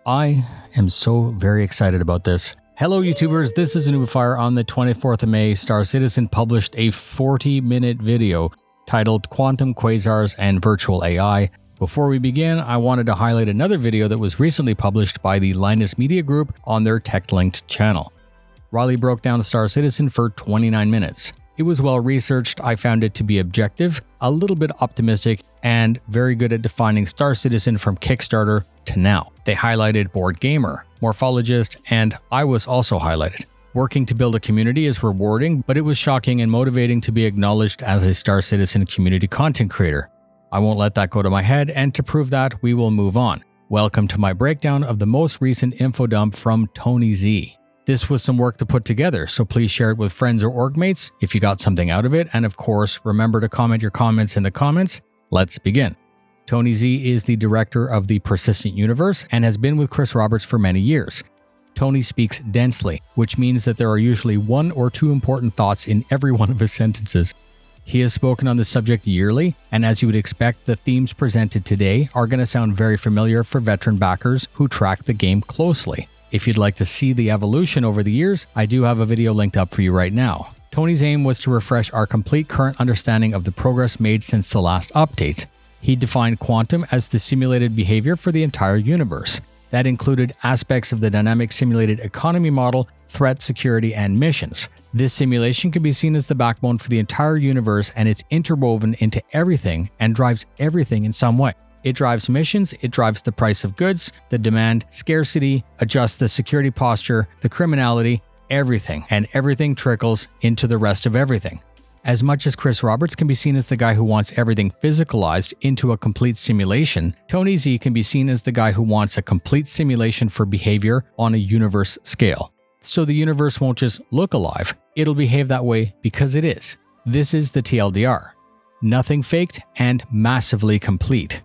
I am so very excited about this. Hello YouTubers, this is a noobifier. On the 24th of May, starcitizen published a 40-minute video titled Quantum Quasars and Virtual AI. Before we begin, I wanted to highlight another video that was recently published by the Linus Media Group on their TechLinked channel. Riley broke down starcitizen for 29 minutes. It was well researched. I found it to be objective, a little bit optimistic, and very good at defining starcitizen from Kickstarter to now. They highlighted board gamer, morphologist, and I was also highlighted. Working to build a community is rewarding, but it was shocking and motivating to be acknowledged as a starcitizen community content creator. I won't let that go to my head, and to prove that, we will move on. Welcome to my breakdown of the most recent info dump from Tony Z. This was some work to put together, so please share it with friends or org mates if you got something out of it, and of course, remember to comment your comments in the comments. Let's begin. Tony Z is the director of the Persistent Universe and has been with Chris Roberts for many years. Tony speaks densely, which means that there are usually one or two important thoughts in every one of his sentences. He has spoken on the subject yearly, and as you would expect, the themes presented today are going to sound very familiar for veteran backers who track the game closely. If you'd like to see the evolution over the years, I do have a video linked up for you right now. Tony's aim was to refresh our complete current understanding of the progress made since the last update. He defined quantum as the simulated behavior for the entire universe. That included aspects of the dynamic simulated economy model, threat, security, and missions. This simulation can be seen as the backbone for the entire universe, and it's interwoven into everything and drives everything in some way. It drives missions, it drives the price of goods, the demand, scarcity, adjusts the security posture, the criminality, everything, and everything trickles into the rest of everything. As much as Chris Roberts can be seen as the guy who wants everything physicalized into a complete simulation, Tony Z can be seen as the guy who wants a complete simulation for behavior on a universe scale. So the universe won't just look alive, it'll behave that way because it is. This is the TLDR. Nothing faked and massively complete.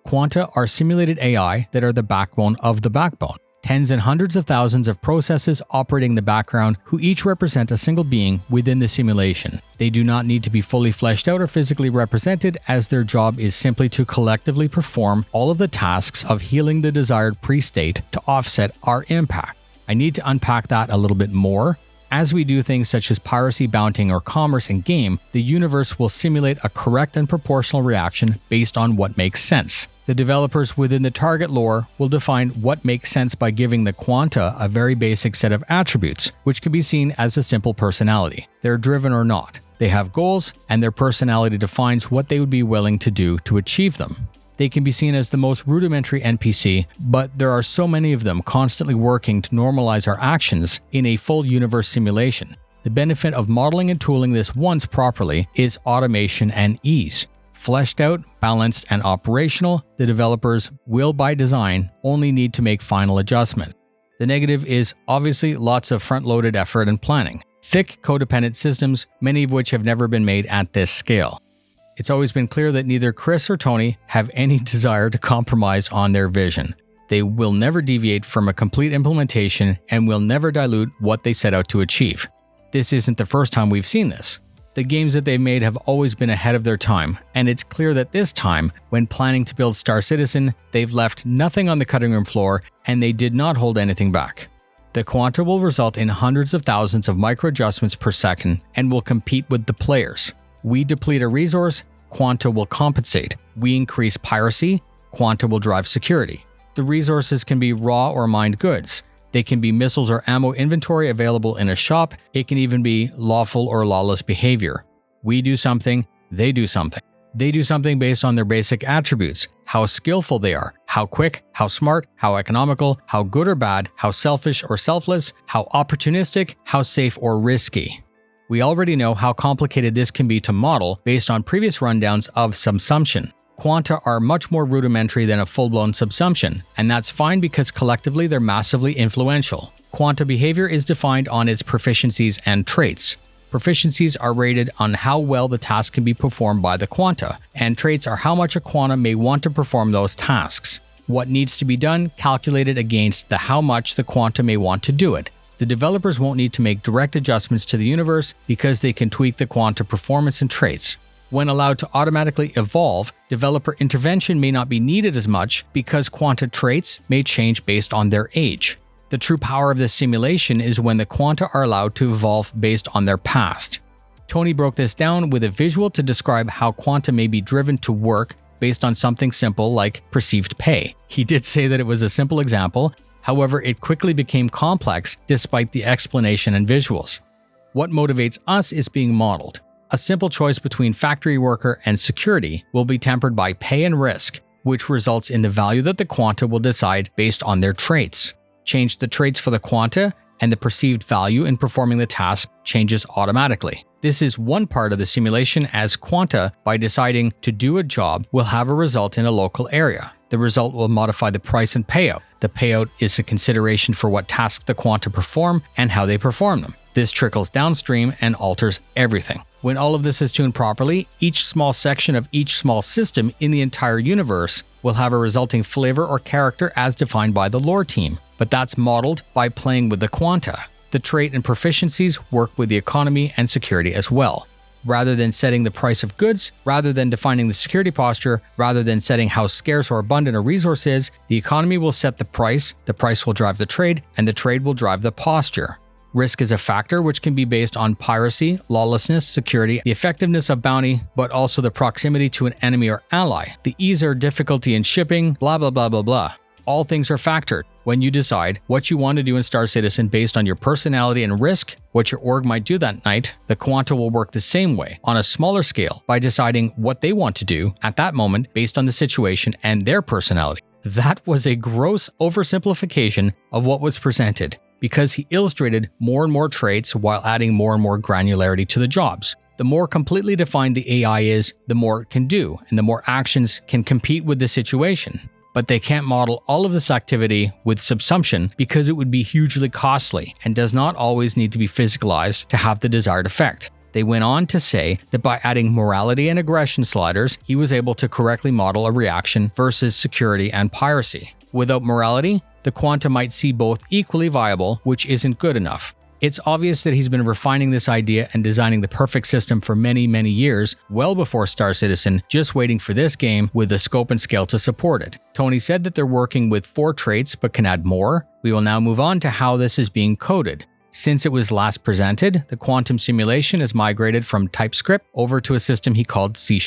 Quanta are simulated AI that are the backbone of the backbone. Tens and hundreds of thousands of processes operating in the background who each represent a single being within the simulation. They do not need to be fully fleshed out or physically represented, as their job is simply to collectively perform all of the tasks of healing the desired pre-state to offset our impact. I need to unpack that a little bit more. As we do things such as piracy, bountying, or commerce in game, the universe will simulate a correct and proportional reaction based on what makes sense. The developers within the target lore will define what makes sense by giving the quanta a very basic set of attributes, which can be seen as a simple personality. They're driven or not. They have goals, and their personality defines what they would be willing to do to achieve them. They can be seen as the most rudimentary NPC, but there are so many of them constantly working to normalize our actions in a full universe simulation. The benefit of modeling and tooling this once properly is automation and ease. Fleshed out, balanced, and operational, the developers will by design only need to make final adjustments. The negative is obviously lots of front-loaded effort and planning. Thick, codependent systems, many of which have never been made at this scale. It's always been clear that neither Chris or Tony have any desire to compromise on their vision. They will never deviate from a complete implementation and will never dilute what they set out to achieve. This isn't the first time we've seen this. The games that they've made have always been ahead of their time, and it's clear that this time, when planning to build starcitizen, they've left nothing on the cutting room floor and they did not hold anything back. The quanta will result in hundreds of thousands of micro adjustments per second and will compete with the players. We deplete a resource, quanta will compensate. We increase piracy, quanta will drive security. The resources can be raw or mined goods. They can be missiles or ammo inventory available in a shop. It can even be lawful or lawless behavior. We do something, they do something. They do something based on their basic attributes, how skillful they are, how quick, how smart, how economical, how good or bad, how selfish or selfless, how opportunistic, how safe or risky. We already know how complicated this can be to model based on previous rundowns of subsumption. Quanta are much more rudimentary than a full-blown subsumption, and that's fine because collectively they're massively influential. Quanta behavior is defined on its proficiencies and traits. Proficiencies are rated on how well the task can be performed by the quanta, and traits are how much a quanta may want to perform those tasks. What needs to be done calculated against the how much the quanta may want to do it. The developers won't need to make direct adjustments to the universe because they can tweak the quanta performance and traits. When allowed to automatically evolve, developer intervention may not be needed as much because quanta traits may change based on their age. The true power of this simulation is when the quanta are allowed to evolve based on their past. Tony broke this down with a visual to describe how quanta may be driven to work based on something simple like perceived pay. He did say that it was a simple example, however, it quickly became complex despite the explanation and visuals. What motivates us is being modeled. A simple choice between factory worker and security will be tempered by pay and risk, which results in the value that the quanta will decide based on their traits. Change the traits for the quanta, and the perceived value in performing the task changes automatically. This is one part of the simulation, as quanta, by deciding to do a job, will have a result in a local area. The result will modify the price and payout. The payout is a consideration for what tasks the quanta perform and how they perform them. This trickles downstream and alters everything. When all of this is tuned properly, each small section of each small system in the entire universe will have a resulting flavor or character as defined by the lore team. But that's modeled by playing with the quanta. The trait and proficiencies work with the economy and security as well. Rather than setting the price of goods, rather than defining the security posture, rather than setting how scarce or abundant a resource is, the economy will set the price will drive the trade, and the trade will drive the posture. Risk is a factor which can be based on piracy, lawlessness, security, the effectiveness of bounty, but also the proximity to an enemy or ally, the ease or difficulty in shipping, blah blah blah blah blah. All things are factored when you decide what you want to do in Star Citizen based on your personality and risk, what your org might do that night. The quanta will work the same way on a smaller scale by deciding what they want to do at that moment based on the situation and their personality. That was a gross oversimplification of what was presented, because he illustrated more and more traits while adding more and more granularity to the jobs. The more completely defined the AI is, the more it can do, and the more actions can compete with the situation. But they can't model all of this activity with subsumption because it would be hugely costly and does not always need to be physicalized to have the desired effect. They went on to say that by adding morality and aggression sliders, he was able to correctly model a reaction versus security and piracy. Without morality, the quanta might see both equally viable, which isn't good enough. It's obvious that he's been refining this idea and designing the perfect system for many, many years, well before Star Citizen, just waiting for this game with the scope and scale to support it. Tony said that they're working with 4 traits but can add more. We will now move on to how this is being coded. Since it was last presented, the quantum simulation is migrated from TypeScript over to a system he called C#.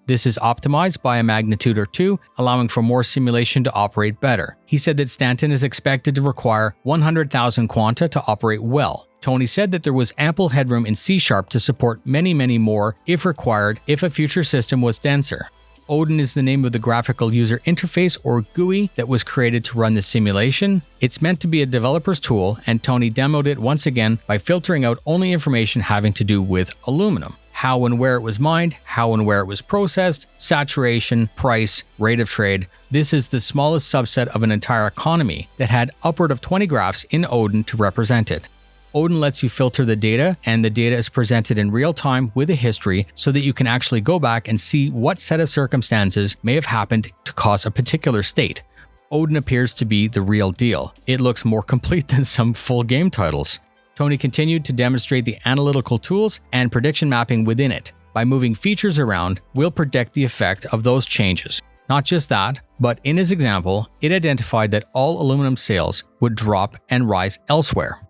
This is optimized by a magnitude or 2, allowing for more simulation to operate better. He said that Stanton is expected to require 100,000 quanta to operate well. Tony said that there was ample headroom in C# to support many, many more if required if a future system was denser. Odin is the name of the graphical user interface or GUI that was created to run the simulation. It's meant to be a developer's tool, and Tony demoed it once again by filtering out only information having to do with aluminum. How and where it was mined, how and where it was processed, saturation, price, rate of trade. This is the smallest subset of an entire economy that had upward of 20 graphs in Odin to represent it. Odin lets you filter the data, and the data is presented in real time with a history so that you can actually go back and see what set of circumstances may have happened to cause a particular state. Odin appears to be the real deal. It looks more complete than some full game titles. Tony continued to demonstrate the analytical tools and prediction mapping within it. By moving features around, we'll predict the effect of those changes. Not just that, but in his example, it identified that all aluminum sales would drop and rise elsewhere.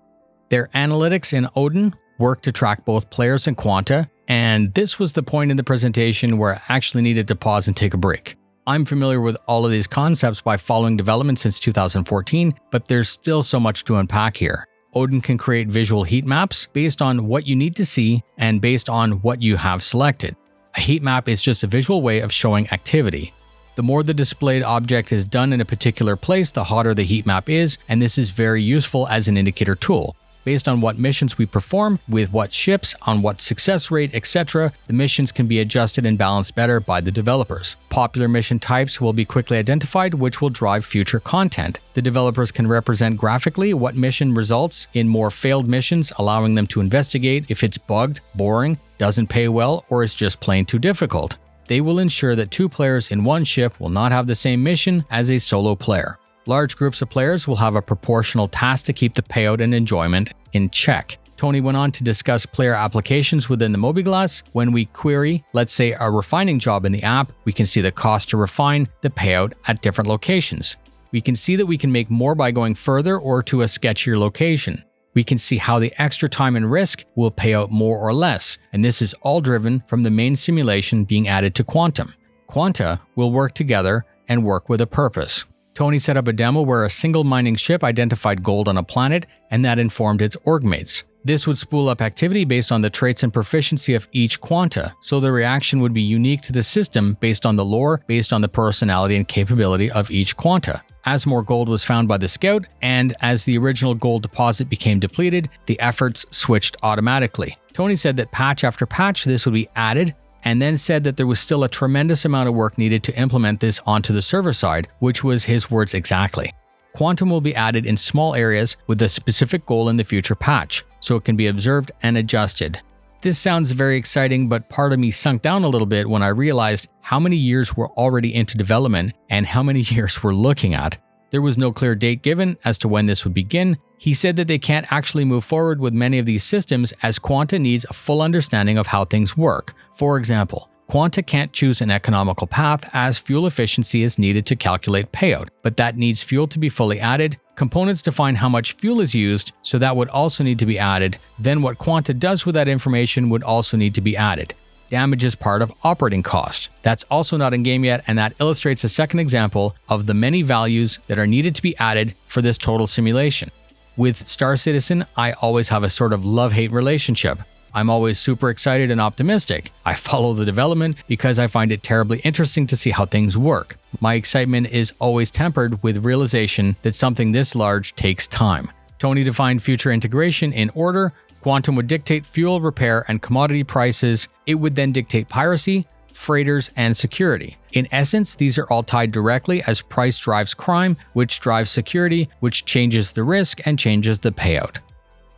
Their analytics in Odin work to track both players and quanta, and this was the point in the presentation where I actually needed to pause and take a break. I'm familiar with all of these concepts by following development since 2014, but there's still so much to unpack here. Odin can create visual heat maps based on what you need to see and based on what you have selected. A heat map is just a visual way of showing activity. The more the displayed object is done in a particular place, the hotter the heat map is, and this is very useful as an indicator tool. Based on what missions we perform, with what ships, on what success rate, etc., the missions can be adjusted and balanced better by the developers. Popular mission types will be quickly identified, which will drive future content. The developers can represent graphically what mission results in more failed missions, allowing them to investigate if it's bugged, boring, doesn't pay well, or is just plain too difficult. They will ensure that 2 players in one ship will not have the same mission as a solo player. Large groups of players will have a proportional task to keep the payout and enjoyment in check. Tony went on to discuss player applications within the mobiGlas. When we query, let's say, a refining job in the app, we can see the cost to refine, the payout at different locations. We can see that we can make more by going further or to a sketchier location. We can see how the extra time and risk will pay out more or less, and this is all driven from the main simulation being added to Quantum. Quanta will work together and work with a purpose. Tony set up a demo where a single mining ship identified gold on a planet, and that informed its org mates. This would spool up activity based on the traits and proficiency of each quanta, so the reaction would be unique to the system based on the lore, based on the personality and capability of each quanta. As more gold was found by the scout, and as the original gold deposit became depleted, the efforts switched automatically. Tony said that patch after patch this would be added, and then said that there was still a tremendous amount of work needed to implement this onto the server side, which was his words exactly. Quantum will be added in small areas with a specific goal in the future patch, so it can be observed and adjusted. This sounds very exciting, but part of me sunk down a little bit when I realized how many years we're already into development and how many years we're looking at. There was no clear date given as to when this would begin. He said that they can't actually move forward with many of these systems as Quanta needs a full understanding of how things work. For example, Quanta can't choose an economical path as fuel efficiency is needed to calculate payout, but that needs fuel to be fully added, components define how much fuel is used, so that would also need to be added. Then what Quanta does with that information would also need to be added. Damage is part of operating cost. That's also not in game yet, and that illustrates a second example of the many values that are needed to be added for this total simulation. With starcitizen, I always have a sort of love-hate relationship. I'm always super excited and optimistic. I follow the development because I find it terribly interesting to see how things work. My excitement is always tempered with realization that something this large takes time. Tony defined future integration in order. Quantum would dictate fuel, repair, and commodity prices. It would then dictate piracy, freighters, and security. In essence, these are all tied directly as price drives crime, which drives security, which changes the risk and changes the payout.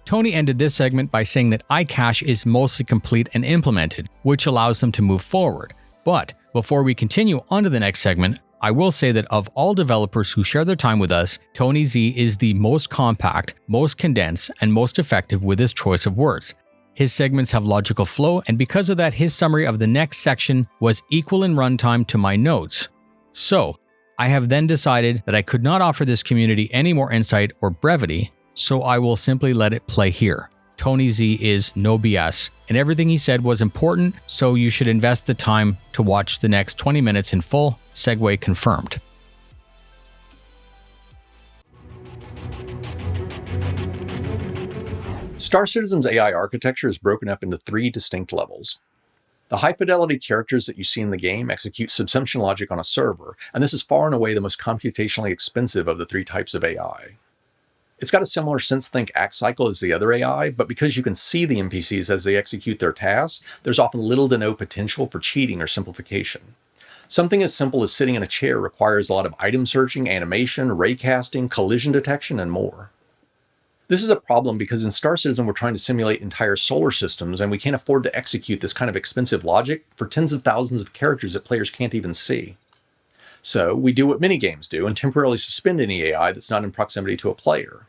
Tony ended this segment by saying that iCache is mostly complete and implemented, which allows them to move forward. But before we continue on to the next segment, I will say that of all developers who share their time with us, Tony Z is the most compact, most condensed, and most effective with his choice of words. His segments have logical flow, and because of that, his summary of the next section was equal in runtime to my notes. So, I have then decided that I could not offer this community any more insight or brevity, so I will simply let it play here. Tony Z is no BS, and everything he said was important, so you should invest the time to watch the next 20 minutes in full. Segue confirmed. starcitizen's AI architecture is broken up into 3 distinct levels. The high-fidelity characters that you see in the game execute subsumption logic on a server, and this is far and away the most computationally expensive of the 3 types of AI. It's got a similar sense-think act cycle as the other AI, but because you can see the NPCs as they execute their tasks, there's often little to no potential for cheating or simplification. Something as simple as sitting in a chair requires a lot of item searching, animation, raycasting, collision detection, and more. This is a problem because in starcitizen we're trying to simulate entire solar systems, and we can't afford to execute this kind of expensive logic for tens of thousands of characters that players can't even see. So we do what many games do and temporarily suspend any AI that's not in proximity to a player.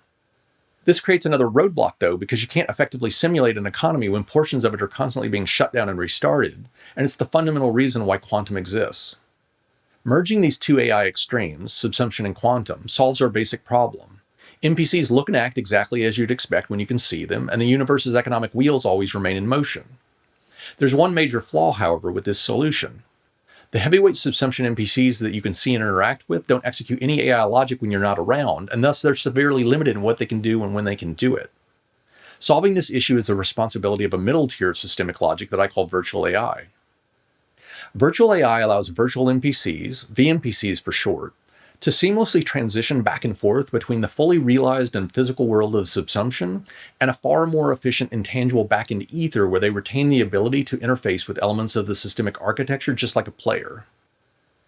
This creates another roadblock though, because you can't effectively simulate an economy when portions of it are constantly being shut down and restarted, and it's the fundamental reason why quantum exists. Merging these 2 AI extremes, subsumption and quantum, solves our basic problem. NPCs look and act exactly as you'd expect when you can see them, and the universe's economic wheels always remain in motion. There's one major flaw, however, with this solution. The heavyweight subsumption NPCs that you can see and interact with don't execute any AI logic when you're not around, and thus they're severely limited in what they can do and when they can do it. Solving this issue is the responsibility of a middle tier of systemic logic that I call virtual AI. Virtual AI allows virtual NPCs, VNPCs for short, to seamlessly transition back and forth between the fully realized and physical world of subsumption and a far more efficient intangible back-end ether where they retain the ability to interface with elements of the systemic architecture just like a player.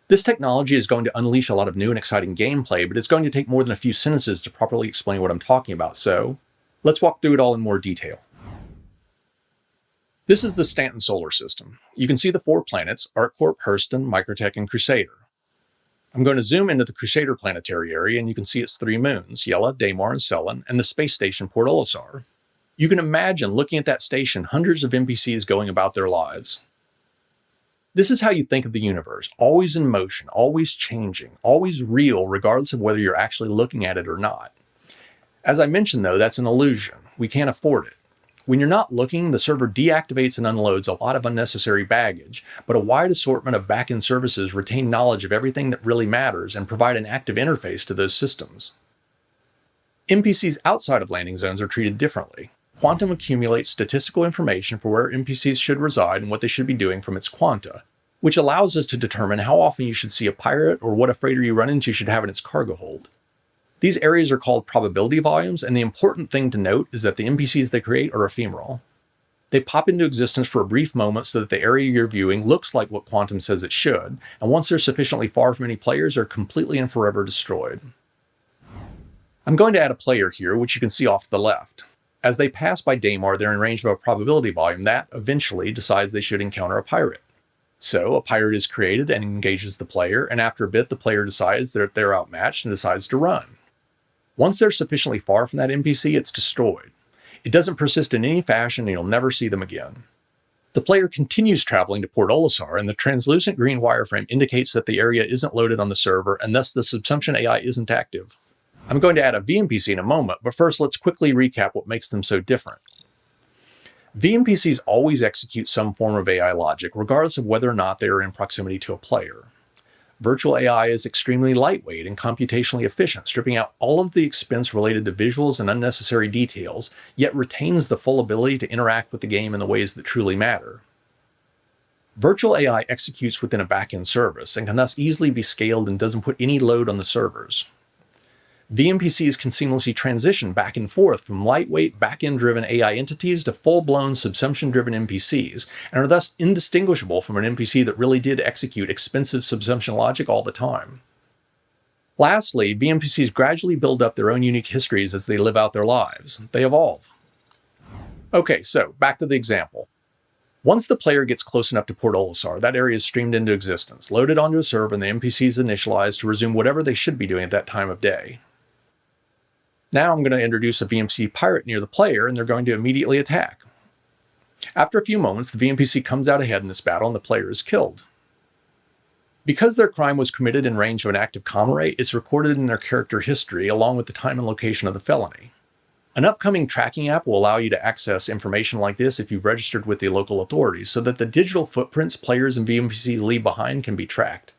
This technology is going to unleash a lot of new and exciting gameplay, but it's going to take more than a few sentences to properly explain what I'm talking about, so let's walk through it all in more detail. This is the Stanton solar system. You can see the 4 planets, ArcCorp, Hurston, Microtech, and Crusader. I'm going to zoom into the Crusader planetary area, and you can see its 3 moons, Yela, Daymar, and Selen, and the space station Port Olisar. You can imagine looking at that station, hundreds of NPCs going about their lives. This is how you think of the universe, always in motion, always changing, always real, regardless of whether you're actually looking at it or not. As I mentioned, though, that's an illusion. We can't afford it. When you're not looking, the server deactivates and unloads a lot of unnecessary baggage, but a wide assortment of backend services retain knowledge of everything that really matters and provide an active interface to those systems. NPCs outside of landing zones are treated differently. Quantum accumulates statistical information for where NPCs should reside and what they should be doing from its quanta, which allows us to determine how often you should see a pirate or what a freighter you run into should have in its cargo hold. These areas are called probability volumes, and the important thing to note is that the NPCs they create are ephemeral. They pop into existence for a brief moment so that the area you're viewing looks like what Quantum says it should, and once they're sufficiently far from any players, are completely and forever destroyed. I'm going to add a player here, which you can see off to the left. As they pass by Daymar, they're in range of a probability volume that, eventually, decides they should encounter a pirate. So, a pirate is created and engages the player, and after a bit the player decides that they're outmatched and decides to run. Once they're sufficiently far from that NPC, it's destroyed. It doesn't persist in any fashion and you'll never see them again. The player continues traveling to Port Olisar, and the translucent green wireframe indicates that the area isn't loaded on the server, and thus the subsumption AI isn't active. I'm going to add a VNPC in a moment, but first let's quickly recap what makes them so different. VNPCs always execute some form of AI logic, regardless of whether or not they are in proximity to a player. Virtual AI is extremely lightweight and computationally efficient, stripping out all of the expense related to visuals and unnecessary details, yet retains the full ability to interact with the game in the ways that truly matter. Virtual AI executes within a backend service and can thus easily be scaled and doesn't put any load on the servers. VNPCs can seamlessly transition back and forth from lightweight, back-end-driven AI entities to full-blown, subsumption-driven NPCs, and are thus indistinguishable from an NPC that really did execute expensive subsumption logic all the time. Lastly, VNPCs gradually build up their own unique histories as they live out their lives. They evolve. Okay, so back to the example. Once the player gets close enough to Port Olisar, that area is streamed into existence, loaded onto a server, and the NPCs initialized to resume whatever they should be doing at that time of day. Now I'm going to introduce a VNPC pirate near the player, and they're going to immediately attack. After a few moments, the VNPC comes out ahead in this battle, and the player is killed. Because their crime was committed in range of an active comrade, it's recorded in their character history, along with the time and location of the felony. An upcoming tracking app will allow you to access information like this if you've registered with the local authorities, so that the digital footprints players and VNPCs leave behind can be tracked.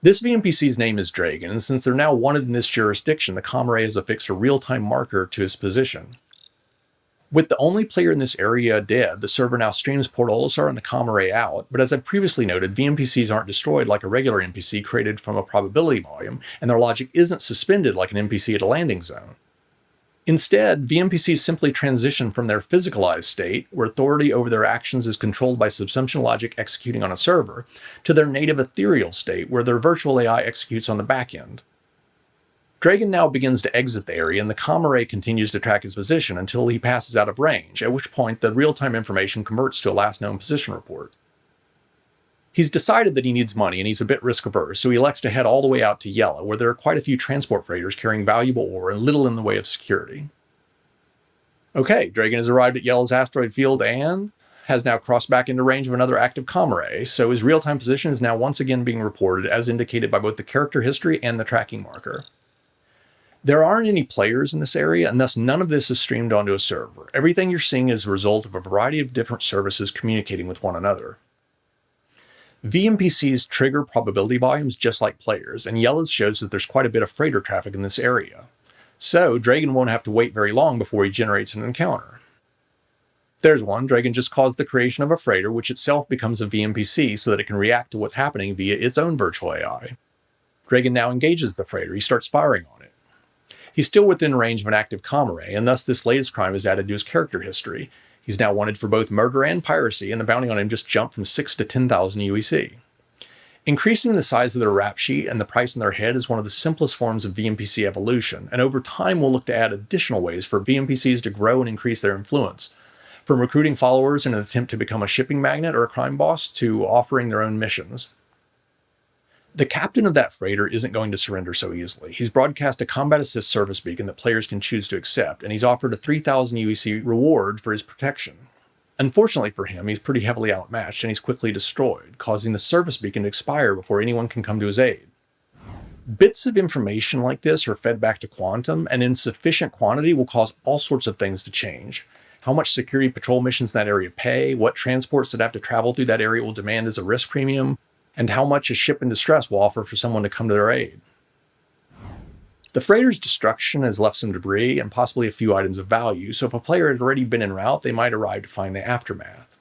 This VNPC's name is Dragon, and since they're now wanted in this jurisdiction, the comrade has affixed a real-time marker to his position. With the only player in this area dead, the server now streams Port Olisar and the comrade out, but as I previously noted, VNPCs aren't destroyed like a regular NPC created from a probability volume, and their logic isn't suspended like an NPC at a landing zone. Instead, VNPCs simply transition from their physicalized state, where authority over their actions is controlled by subsumption logic executing on a server, to their native ethereal state, where their virtual AI executes on the back end. Dragon now begins to exit the area, and the comrade continues to track his position until he passes out of range, at which point the real-time information converts to a last known position report. He's decided that he needs money and he's a bit risk-averse, so he elects to head all the way out to Yella, where there are quite a few transport freighters carrying valuable ore and little in the way of security. Okay, Dragon has arrived at Yella's asteroid field and has now crossed back into range of another active comrade, so his real-time position is now once again being reported as indicated by both the character history and the tracking marker. There aren't any players in this area, and thus none of this is streamed onto a server. Everything you're seeing is a result of a variety of different services communicating with one another. VNPCs trigger probability volumes just like players, and Yella's shows that there's quite a bit of freighter traffic in this area. So, Dragon won't have to wait very long before he generates an encounter. There's one. Dragon just caused the creation of a freighter, which itself becomes a VNPC so that it can react to what's happening via its own virtual AI. Dragon now engages the freighter. He starts firing on it. He's still within range of an active comrade, and thus this latest crime is added to his character history. He's now wanted for both murder and piracy, and the bounty on him just jumped from 6 to 10,000 UEC. Increasing the size of their rap sheet and the price on their head is one of the simplest forms of VNPC evolution, and over time we'll look to add additional ways for VNPCs to grow and increase their influence, from recruiting followers in an attempt to become a shipping magnate or a crime boss to offering their own missions. The captain of that freighter isn't going to surrender so easily. He's broadcast a combat assist service beacon that players can choose to accept, and he's offered a 3,000 UEC reward for his protection. Unfortunately for him, he's pretty heavily outmatched and he's quickly destroyed, causing the service beacon to expire before anyone can come to his aid. Bits of information like this are fed back to Quantum, and in sufficient quantity will cause all sorts of things to change. How much security patrol missions in that area pay, what transports that have to travel through that area will demand as a risk premium, and how much a ship in distress will offer for someone to come to their aid. The freighter's destruction has left some debris and possibly a few items of value, so if a player had already been en route, they might arrive to find the aftermath.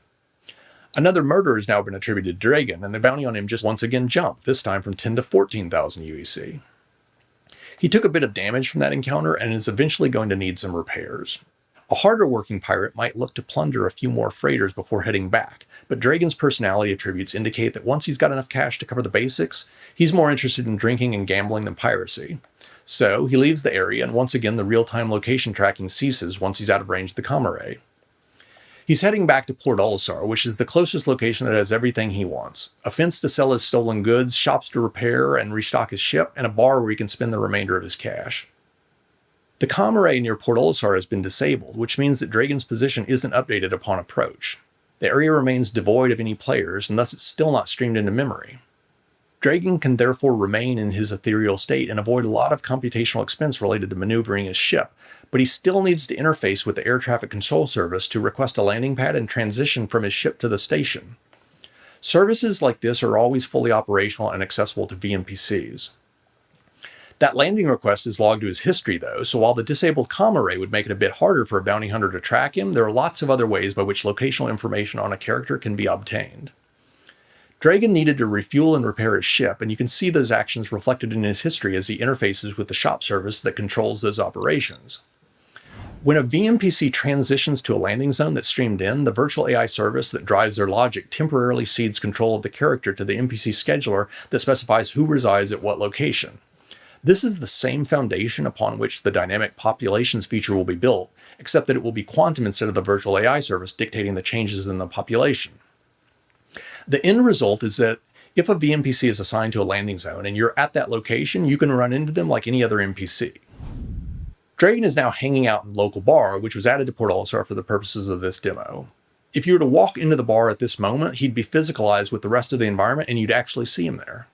Another murder has now been attributed to Dragon, and the bounty on him just once again jumped, this time from 10 to 14,000 UEC. He took a bit of damage from that encounter and is eventually going to need some repairs. A harder working pirate might look to plunder a few more freighters before heading back, but Dragon's personality attributes indicate that once he's got enough cash to cover the basics, he's more interested in drinking and gambling than piracy. So he leaves the area, and once again the real-time location tracking ceases once he's out of range of the Comare. He's heading back to Port Olisar, which is the closest location that has everything he wants. A fence to sell his stolen goods, shops to repair and restock his ship, and a bar where he can spend the remainder of his cash. The Comare near Port Olisar has been disabled, which means that Dragon's position isn't updated upon approach. The area remains devoid of any players, and thus it's still not streamed into memory. Dragon can therefore remain in his ethereal state and avoid a lot of computational expense related to maneuvering his ship, but he still needs to interface with the air traffic control service to request a landing pad and transition from his ship to the station. Services like this are always fully operational and accessible to VNPCs. That landing request is logged to his history though, so while the disabled Comare would make it a bit harder for a bounty hunter to track him, there are lots of other ways by which locational information on a character can be obtained. Dragon needed to refuel and repair his ship, and you can see those actions reflected in his history as he interfaces with the shop service that controls those operations. When a VNPC transitions to a landing zone that's streamed in, the virtual AI service that drives their logic temporarily cedes control of the character to the NPC scheduler that specifies who resides at what location. This is the same foundation upon which the dynamic populations feature will be built, except that it will be Quantum instead of the virtual AI service dictating the changes in the population. The end result is that if a VNPC is assigned to a landing zone and you're at that location, you can run into them like any other NPC. Dragon is now hanging out in the local bar, which was added to Port Olisar for the purposes of this demo. If you were to walk into the bar at this moment, he'd be physicalized with the rest of the environment and you'd actually see him there.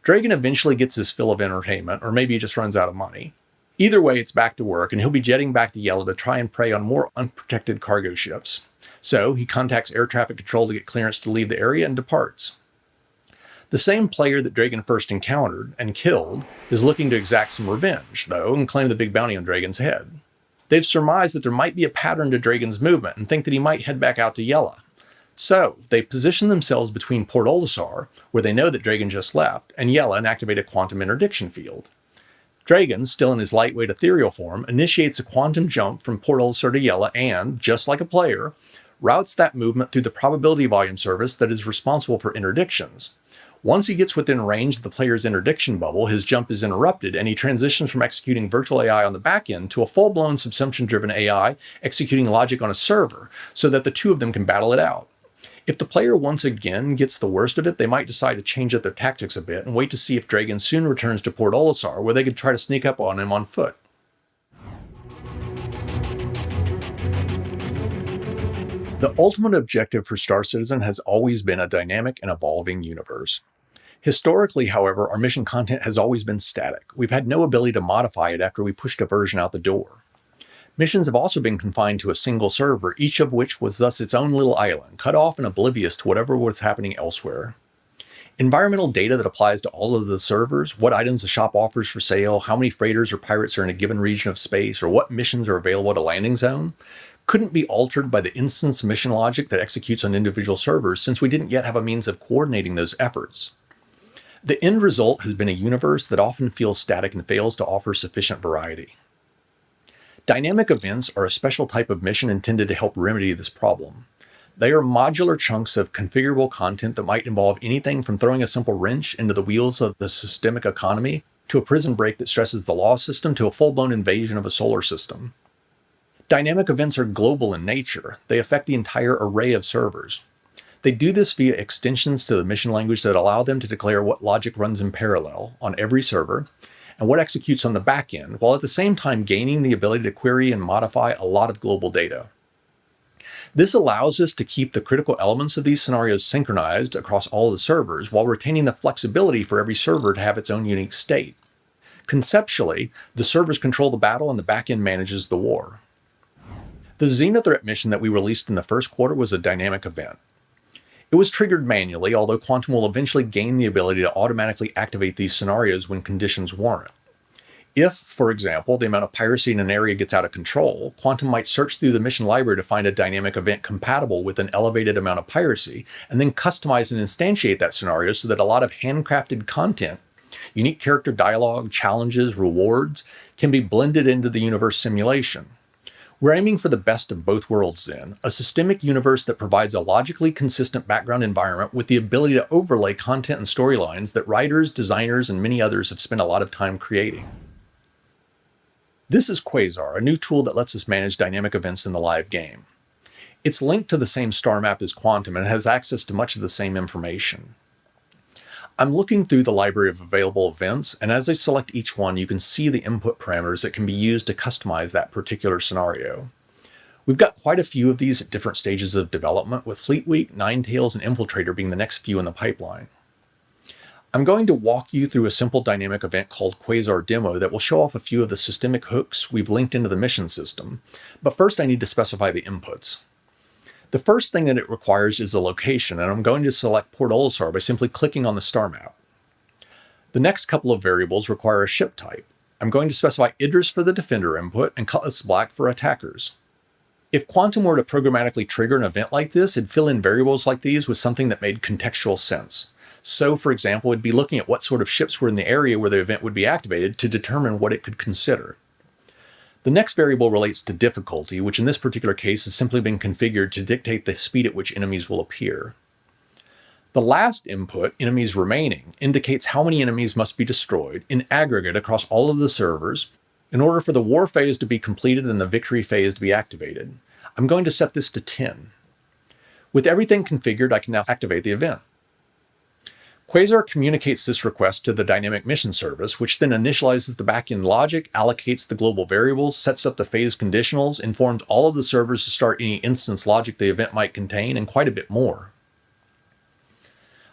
Dragon eventually gets his fill of entertainment, or maybe he just runs out of money. Either way, it's back to work, and he'll be jetting back to Yellow to try and prey on more unprotected cargo ships. So he contacts air traffic control to get clearance to leave the area and departs. The same player that Dragon first encountered and killed is looking to exact some revenge, though, and claim the big bounty on Dragon's head. They've surmised that there might be a pattern to Dragon's movement and think that he might head back out to Yellow. So they position themselves between Port Olisar, where they know that Dragon just left, and Yella and activate a quantum interdiction field. Dragon, still in his lightweight ethereal form, initiates a quantum jump from Port Olisar to Yella and, just like a player, routes that movement through the probability volume service that is responsible for interdictions. Once he gets within range of the player's interdiction bubble, his jump is interrupted and he transitions from executing virtual AI on the back end to a full-blown subsumption-driven AI executing logic on a server so that the two of them can battle it out. If the player once again gets the worst of it, they might decide to change up their tactics a bit and wait to see if Dragon soon returns to Port Olisar, where they could try to sneak up on him on foot. The ultimate objective for starcitizen has always been a dynamic and evolving universe. Historically, however, our mission content has always been static. We've had no ability to modify it after we pushed a version out the door. Missions have also been confined to a single server, each of which was thus its own little island, cut off and oblivious to whatever was happening elsewhere. Environmental data that applies to all of the servers, what items the shop offers for sale, how many freighters or pirates are in a given region of space, or what missions are available at a landing zone, couldn't be altered by the instance mission logic that executes on individual servers since we didn't yet have a means of coordinating those efforts. The end result has been a universe that often feels static and fails to offer sufficient variety. Dynamic events are a special type of mission intended to help remedy this problem. They are modular chunks of configurable content that might involve anything from throwing a simple wrench into the wheels of the systemic economy, to a prison break that stresses the law system, to a full-blown invasion of a solar system. Dynamic events are global in nature. They affect the entire array of servers. They do this via extensions to the mission language that allow them to declare what logic runs in parallel on every server and what executes on the back end, while at the same time gaining the ability to query and modify a lot of global data. This allows us to keep the critical elements of these scenarios synchronized across all the servers while retaining the flexibility for every server to have its own unique state. Conceptually, the servers control the battle and the backend manages the war. The Xenothreat mission that we released in the first quarter was a dynamic event. It was triggered manually, although Quantum will eventually gain the ability to automatically activate these scenarios when conditions warrant. If, for example, the amount of piracy in an area gets out of control, Quantum might search through the mission library to find a dynamic event compatible with an elevated amount of piracy, and then customize and instantiate that scenario so that a lot of handcrafted content, unique character dialogue, challenges, rewards, can be blended into the universe simulation. We're aiming for the best of both worlds then, a systemic universe that provides a logically consistent background environment with the ability to overlay content and storylines that writers, designers, and many others have spent a lot of time creating. This is Quasar, a new tool that lets us manage dynamic events in the live game. It's linked to the same star map as Quantum and has access to much of the same information. I'm looking through the library of available events, and as I select each one, you can see the input parameters that can be used to customize that particular scenario. We've got quite a few of these at different stages of development, with Fleet Week, Ninetales, and Infiltrator being the next few in the pipeline. I'm going to walk you through a simple dynamic event called Quasar Demo that will show off a few of the systemic hooks we've linked into the mission system, but first I need to specify the inputs. The first thing that it requires is a location, and I'm going to select Port Olisar by simply clicking on the star map. The next couple of variables require a ship type. I'm going to specify Idris for the Defender input and Cutlass Black for attackers. If Quantum were to programmatically trigger an event like this, it'd fill in variables like these with something that made contextual sense. So, for example, it'd be looking at what sort of ships were in the area where the event would be activated to determine what it could consider. The next variable relates to difficulty, which in this particular case has simply been configured to dictate the speed at which enemies will appear. The last input, enemies remaining, indicates how many enemies must be destroyed in aggregate across all of the servers in order for the war phase to be completed and the victory phase to be activated. I'm going to set this to 10. With everything configured, I can now activate the event. Quasar communicates this request to the dynamic mission service, which then initializes the backend logic, allocates the global variables, sets up the phase conditionals, informs all of the servers to start any instance logic the event might contain, and quite a bit more.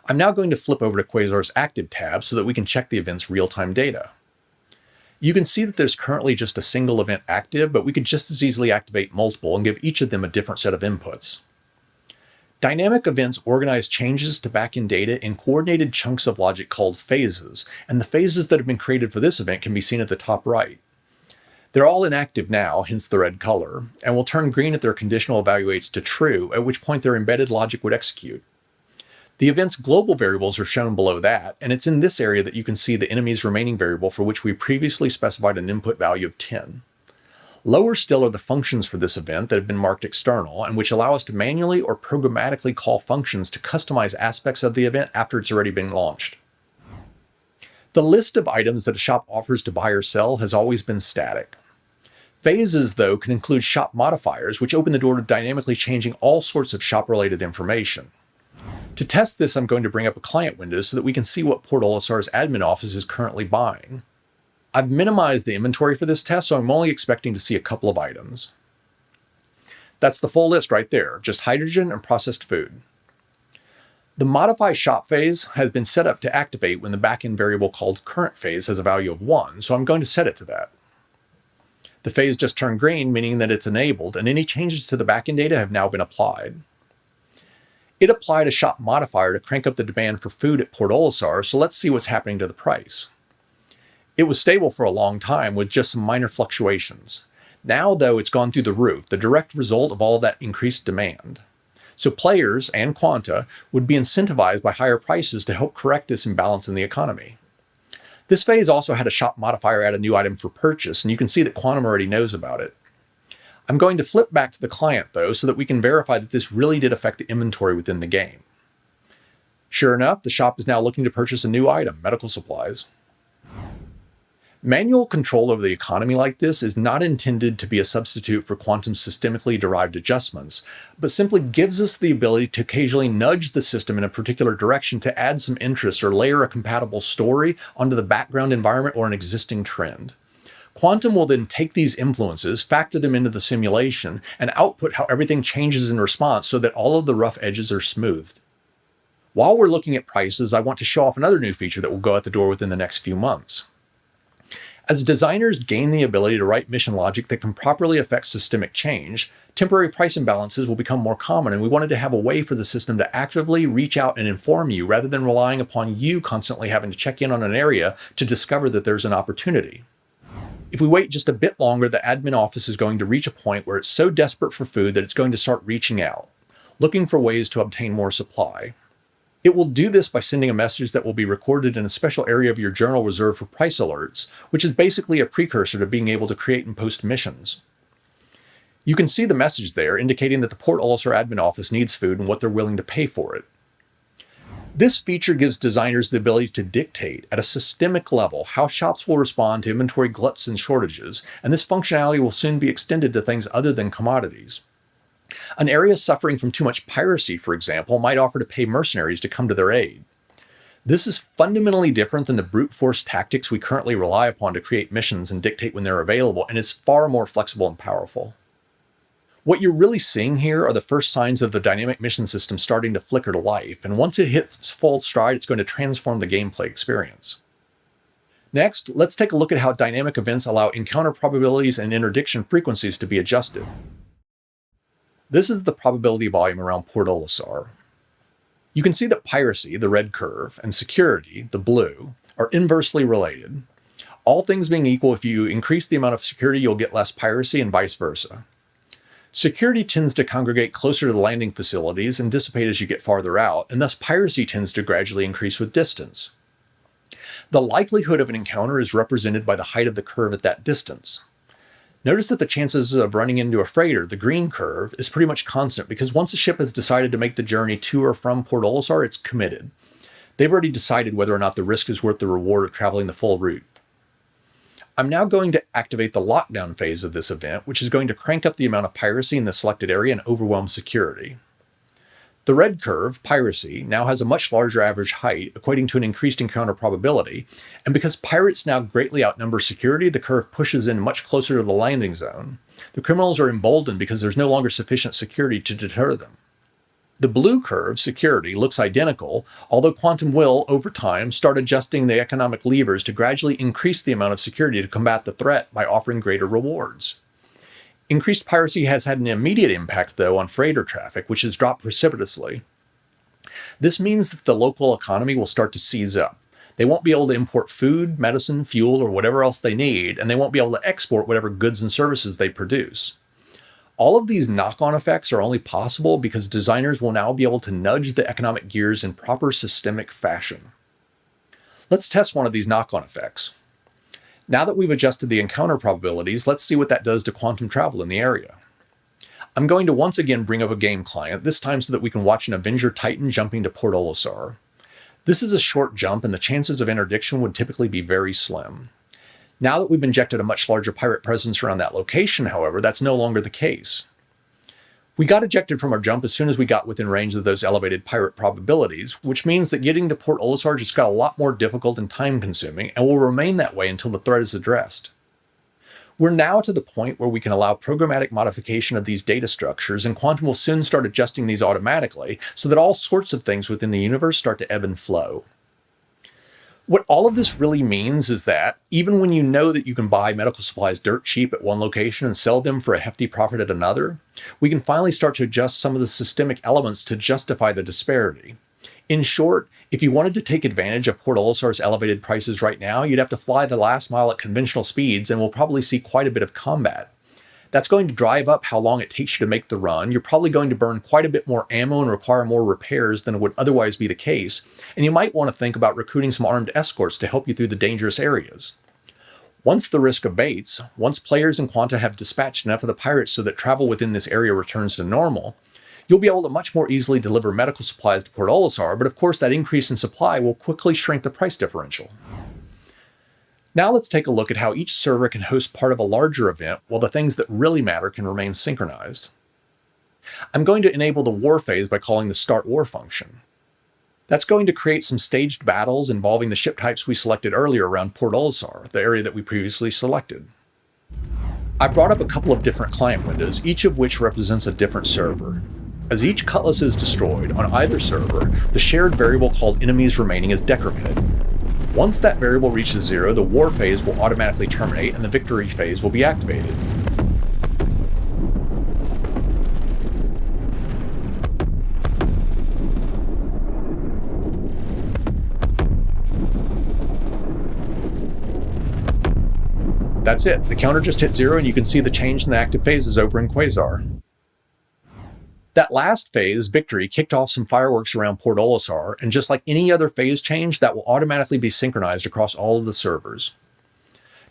I'm now going to flip over to Quasar's Active tab so that we can check the event's real-time data. You can see that there's currently just a single event active, but we could just as easily activate multiple and give each of them a different set of inputs. Dynamic events organize changes to backend data in coordinated chunks of logic called phases, and the phases that have been created for this event can be seen at the top right. They're all inactive now, hence the red color, and will turn green if their conditional evaluates to true, at which point their embedded logic would execute. The event's global variables are shown below that, and it's in this area that you can see the enemy's remaining variable for which we previously specified an input value of 10. Lower still are the functions for this event that have been marked external and which allow us to manually or programmatically call functions to customize aspects of the event after it's already been launched. The list of items that a shop offers to buy or sell has always been static. Phases, though, can include shop modifiers, which open the door to dynamically changing all sorts of shop-related information. To test this, I'm going to bring up a client window so that we can see what Port Olisar's admin office is currently buying. I've minimized the inventory for this test, so I'm only expecting to see a couple of items. That's the full list right there, just hydrogen and processed food. The modify shop phase has been set up to activate when the backend variable called current phase has a value of 1, so I'm going to set it to that. The phase just turned green, meaning that it's enabled, and any changes to the backend data have now been applied. It applied a shop modifier to crank up the demand for food at Port Olisar, so let's see what's happening to the price. It was stable for a long time with just some minor fluctuations. Now, though, it's gone through the roof, the direct result of all that increased demand. So players and Quanta would be incentivized by higher prices to help correct this imbalance in the economy. This phase also had a shop modifier add a new item for purchase, and you can see that Quantum already knows about it. I'm going to flip back to the client, though, so that we can verify that this really did affect the inventory within the game. Sure enough, the shop is now looking to purchase a new item, medical supplies. Manual control over the economy like this is not intended to be a substitute for quantum systemically derived adjustments, but simply gives us the ability to occasionally nudge the system in a particular direction to add some interest or layer a compatible story onto the background environment or an existing trend. Quantum will then take these influences, factor them into the simulation, and output how everything changes in response so that all of the rough edges are smoothed. While we're looking at prices, I want to show off another new feature that will go out the door within the next few months. As designers gain the ability to write mission logic that can properly affect systemic change, temporary price imbalances will become more common, and we wanted to have a way for the system to actively reach out and inform you rather than relying upon you constantly having to check in on an area to discover that there's an opportunity. If we wait just a bit longer, the admin office is going to reach a point where it's so desperate for food that it's going to start reaching out, looking for ways to obtain more supply. It will do this by sending a message that will be recorded in a special area of your journal reserved for price alerts, which is basically a precursor to being able to create and post missions. You can see the message there indicating that the Port Olisar admin office needs food and what they're willing to pay for it. This feature gives designers the ability to dictate at a systemic level how shops will respond to inventory gluts and shortages, and this functionality will soon be extended to things other than commodities. An area suffering from too much piracy, for example, might offer to pay mercenaries to come to their aid. This is fundamentally different than the brute force tactics we currently rely upon to create missions and dictate when they're available, and is far more flexible and powerful. What you're really seeing here are the first signs of the dynamic mission system starting to flicker to life, and once it hits full stride, it's going to transform the gameplay experience. Next, let's take a look at how dynamic events allow encounter probabilities and interdiction frequencies to be adjusted. This is the probability volume around Port Olisar. You can see that piracy, the red curve, and security, the blue, are inversely related. All things being equal, if you increase the amount of security, you'll get less piracy, and vice versa. Security tends to congregate closer to the landing facilities and dissipate as you get farther out, and thus piracy tends to gradually increase with distance. The likelihood of an encounter is represented by the height of the curve at that distance. Notice that the chances of running into a freighter, the green curve, is pretty much constant because once a ship has decided to make the journey to or from Port Olisar, it's committed. They've already decided whether or not the risk is worth the reward of traveling the full route. I'm now going to activate the lockdown phase of this event, which is going to crank up the amount of piracy in the selected area and overwhelm security. The red curve, piracy, now has a much larger average height, equating to an increased encounter probability, and because pirates now greatly outnumber security, the curve pushes in much closer to the landing zone. The criminals are emboldened because there's no longer sufficient security to deter them. The blue curve, security, looks identical, although Quantum will, over time, start adjusting the economic levers to gradually increase the amount of security to combat the threat by offering greater rewards. Increased piracy has had an immediate impact, though, on freighter traffic, which has dropped precipitously. This means that the local economy will start to seize up. They won't be able to import food, medicine, fuel, or whatever else they need, and they won't be able to export whatever goods and services they produce. All of these knock-on effects are only possible because designers will now be able to nudge the economic gears in proper systemic fashion. Let's test one of these knock-on effects. Now that we've adjusted the encounter probabilities, let's see what that does to quantum travel in the area. I'm going to once again bring up a game client, this time so that we can watch an Avenger Titan jumping to Port Olisar. This is a short jump, and the chances of interdiction would typically be very slim. Now that we've injected a much larger pirate presence around that location, however, that's no longer the case. We got ejected from our jump as soon as we got within range of those elevated pirate probabilities, which means that getting to Port Olisar just got a lot more difficult and time-consuming, and will remain that way until the threat is addressed. We're now to the point where we can allow programmatic modification of these data structures, and Quantum will soon start adjusting these automatically, so that all sorts of things within the universe start to ebb and flow. What all of this really means is that, even when you know that you can buy medical supplies dirt cheap at one location and sell them for a hefty profit at another, we can finally start to adjust some of the systemic elements to justify the disparity. In short, if you wanted to take advantage of Port Olisar's elevated prices right now, you'd have to fly the last mile at conventional speeds, and we'll probably see quite a bit of combat. That's going to drive up how long it takes you to make the run. You're probably going to burn quite a bit more ammo and require more repairs than would otherwise be the case, and you might want to think about recruiting some armed escorts to help you through the dangerous areas. Once the risk abates, once players in Quanta have dispatched enough of the pirates so that travel within this area returns to normal, you'll be able to much more easily deliver medical supplies to Port Olisar, but of course that increase in supply will quickly shrink the price differential. Now let's take a look at how each server can host part of a larger event while the things that really matter can remain synchronized. I'm going to enable the war phase by calling the start war function. That's going to create some staged battles involving the ship types we selected earlier around Port Olisar, the area that we previously selected. I brought up a couple of different client windows, each of which represents a different server. As each cutlass is destroyed on either server, the shared variable called enemies remaining is decremented. Once that variable reaches 0, the war phase will automatically terminate and the victory phase will be activated. That's it, the counter just hit 0 and you can see the change in the active phases over in Quasar. That last phase, Victory, kicked off some fireworks around Port Olisar, and just like any other phase change, that will automatically be synchronized across all of the servers.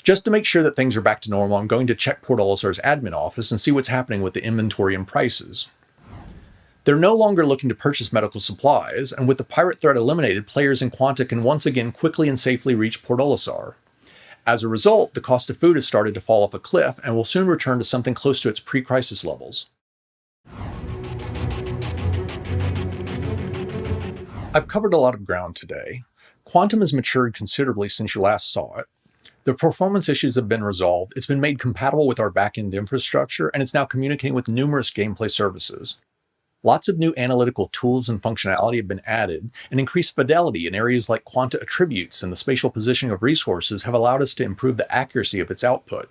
Just to make sure that things are back to normal, I'm going to check Port Olisar's admin office and see what's happening with the inventory and prices. They're no longer looking to purchase medical supplies, and with the pirate threat eliminated, players in Quanta can once again quickly and safely reach Port Olisar. As a result, the cost of food has started to fall off a cliff and will soon return to something close to its pre-crisis levels. I've covered a lot of ground today. Quantum has matured considerably since you last saw it. The performance issues have been resolved, it's been made compatible with our back-end infrastructure, and it's now communicating with numerous gameplay services. Lots of new analytical tools and functionality have been added, and increased fidelity in areas like Quanta attributes and the spatial positioning of resources have allowed us to improve the accuracy of its output.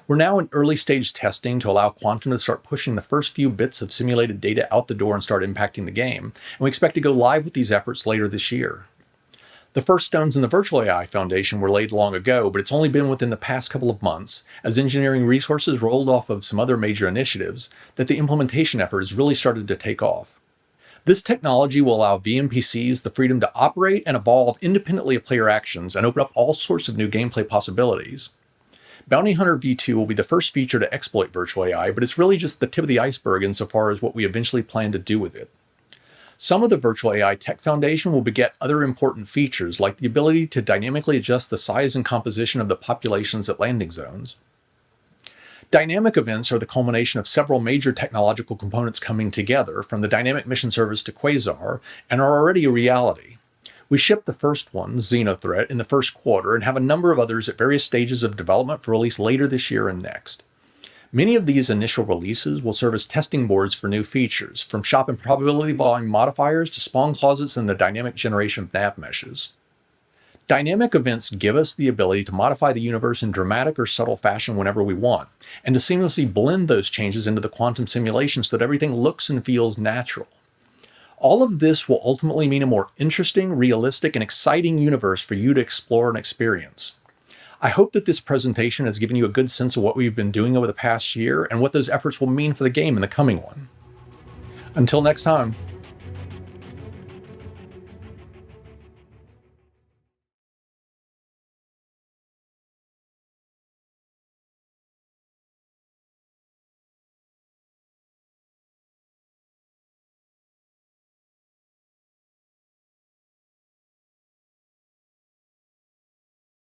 We're now in early stage testing to allow Quantum to start pushing the first few bits of simulated data out the door and start impacting the game, and we expect to go live with these efforts later this year. The first stones in the Virtual AI Foundation were laid long ago, but it's only been within the past couple of months, as engineering resources rolled off of some other major initiatives, that the implementation effort has really started to take off. This technology will allow VMPCs the freedom to operate and evolve independently of player actions and open up all sorts of new gameplay possibilities. Bounty Hunter V2 will be the first feature to exploit Virtual AI, but it's really just the tip of the iceberg insofar as what we eventually plan to do with it. Some of the Virtual AI Tech Foundation will beget other important features, like the ability to dynamically adjust the size and composition of the populations at landing zones. Dynamic events are the culmination of several major technological components coming together, from the Dynamic Mission Service to Quasar, and are already a reality. We shipped the first one, Xenothreat, in the first quarter, and have a number of others at various stages of development for release later this year and next. Many of these initial releases will serve as testing boards for new features, from shop and probability volume modifiers to spawn closets and the dynamic generation of nav meshes. Dynamic events give us the ability to modify the universe in dramatic or subtle fashion whenever we want, and to seamlessly blend those changes into the quantum simulation so that everything looks and feels natural. All of this will ultimately mean a more interesting, realistic, and exciting universe for you to explore and experience. I hope that this presentation has given you a good sense of what we've been doing over the past year and what those efforts will mean for the game in the coming one. Until next time.